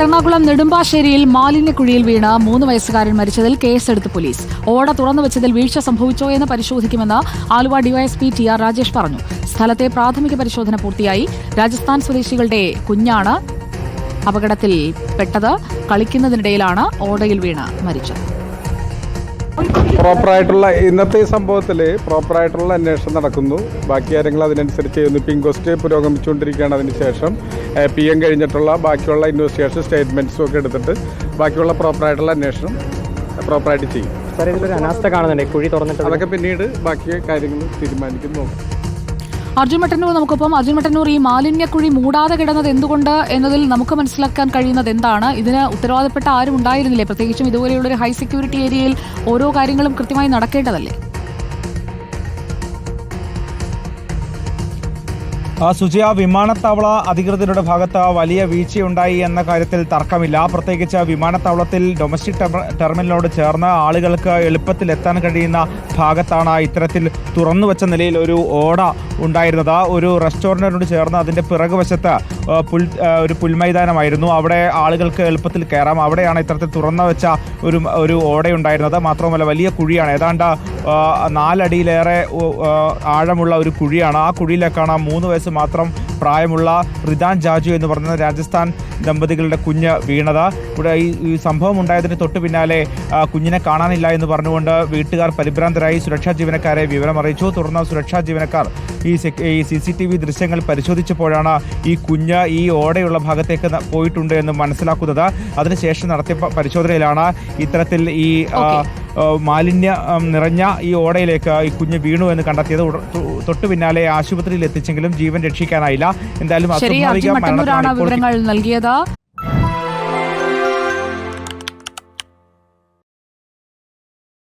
എറണാകുളം നെടുമ്പാശ്ശേരിയിൽ മാലിന്യക്കുഴിയിൽ വീണ് 3 വയസ്സുകാരൻ മരിച്ചതിൽ കേസെടുത്ത് പോലീസ്. ഓട തുറന്നു വെച്ചതിൽ വീഴ്ച സംഭവിച്ചോ എന്ന് പരിശോധിക്കുമെന്ന് ആലുവ ഡിവൈഎസ്പി ടി.ആർ. രാജേഷ് പറഞ്ഞു. സ്ഥലത്തെ പ്രാഥമിക പരിശോധന പൂർത്തിയായി. രാജസ്ഥാൻ സ്വദേശികളുടെ കുഞ്ഞാണ് അപകടത്തിൽപ്പെട്ടത്. കളിക്കുന്നതിനിടയിലാണ് ഓടയിൽ വീണ് മരിച്ചത്. പ്രോപ്പറായിട്ടുള്ള ഇന്നത്തെ സംഭവത്തിൽ പ്രോപ്പറായിട്ടുള്ള അന്വേഷണം നടക്കുന്നു. ബാക്കി കാര്യങ്ങൾ അതിനനുസരിച്ച് ചെയ്യുന്നു. ഇപ്പോൾ ഇൻക്വസ്റ്റ് പുരോഗമിച്ചുകൊണ്ടിരിക്കുകയാണ്. അതിനുശേഷം PM കഴിഞ്ഞിട്ടുള്ള ബാക്കിയുള്ള ഇൻവെസ്റ്റിഗേഷൻ സ്റ്റേറ്റ്മെൻറ്റ്സും ഒക്കെ എടുത്തിട്ട് ബാക്കിയുള്ള പ്രോപ്പറായിട്ടുള്ള അന്വേഷണം പ്രോപ്പറായിട്ട് ചെയ്യും. സാർ, ഇതിലൊരു അനാസ്ഥ കാണുന്നുണ്ട്, കുഴി തുറന്നിട്ട്. അതൊക്കെ പിന്നീട് ബാക്കി കാര്യങ്ങൾ തീരുമാനിക്കുന്നു. അർജുൻ മട്ടന്നൂർ നമുക്കൊപ്പം. അർജുൻ മട്ടന്നൂർ, ഈ മാലിന്യക്കുഴി മൂടാതെ കിടന്നത് എന്തുകൊണ്ട് എന്നതിൽ നമുക്ക് മനസ്സിലാക്കാൻ കഴിയുന്നത് എന്താണ്? ഇതിന് ഉത്തരവാദപ്പെട്ട ആരും ഉണ്ടായിരുന്നില്ലേ? പ്രത്യേകിച്ചും ഇതുപോലെയുള്ള ഒരു ഹൈ സെക്യൂരിറ്റി ഏരിയയിൽ ഓരോ കാര്യങ്ങളും കൃത്യമായി നടക്കേണ്ടതല്ലേ? സുജയ, വിമാനത്താവള അധികൃതരുടെ ഭാഗത്ത് വലിയ വീഴ്ചയുണ്ടായി എന്ന കാര്യത്തിൽ തർക്കമില്ല. പ്രത്യേകിച്ച് വിമാനത്താവളത്തിൽ ഡൊമസ്റ്റിക് ടെർമിനലിനോട് ചേർന്ന് ആളുകൾക്ക് എളുപ്പത്തിൽ എത്താൻ കഴിയുന്ന ഭാഗത്താണ് ഇത്തരത്തിൽ തുറന്നു വെച്ച നിലയിൽ ഒരു ഓട ഉണ്ടായിരുന്നത്. ഒരു റെസ്റ്റോറൻറ്റിനോട് ചേർന്ന് അതിൻ്റെ പിറകുവശത്ത് ഒരു പുൽമൈതാനമായിരുന്നു. അവിടെ ആളുകൾക്ക് എളുപ്പത്തിൽ കയറാം. അവിടെയാണ് ഇത്തരത്തിൽ തുറന്നു വെച്ച ഒരു ഓടയുണ്ടായിരുന്നത്. മാത്രമല്ല, വലിയ കുഴിയാണ്. ഏതാണ്ട് 4 അടിയിലേറെ ആഴമുള്ള ഒരു കുഴിയാണ്. ആ കുഴിയിലേക്കാണ് 3 വയസ്സ് മാത്രം പ്രായമുള്ള റിദാൻ ജാജു എന്ന് പറയുന്ന രാജസ്ഥാൻ ദമ്പതികളുടെ കുഞ്ഞ് വീണത്. ഇവിടെ ഈ സംഭവം ഉണ്ടായതിന് തൊട്ട് പിന്നാലെ കുഞ്ഞിനെ കാണാനില്ല എന്ന് പറഞ്ഞുകൊണ്ട് വീട്ടുകാർ പരിഭ്രാന്തരായി സുരക്ഷാ ജീവനക്കാരെ വിവരം അറിയിച്ചു. തുടർന്ന് സുരക്ഷാ ജീവനക്കാർ ഈ CCTV ദൃശ്യങ്ങൾ പരിശോധിച്ചപ്പോഴാണ് ഈ കുഞ്ഞ് ഈ ഓടയുള്ള ഭാഗത്തേക്ക് പോയിട്ടുണ്ട് എന്ന് മനസ്സിലാക്കുന്നത്. അതിനുശേഷം നടത്തിയ പരിശോധനയിലാണ് ഇത്തരത്തിൽ ഈ മാലിന്യം നിറഞ്ഞ ഈ ഓടയിലേക്ക് ഈ കുഞ്ഞ് വീണു എന്ന് കണ്ടെത്തിയത്. തൊട്ടു പിന്നാലെ ആശുപത്രിയിൽ എത്തിച്ചെങ്കിലും ജീവൻ രക്ഷിക്കാനായില്ല. എന്തായാലും വിവരങ്ങൾ നൽകിയത്.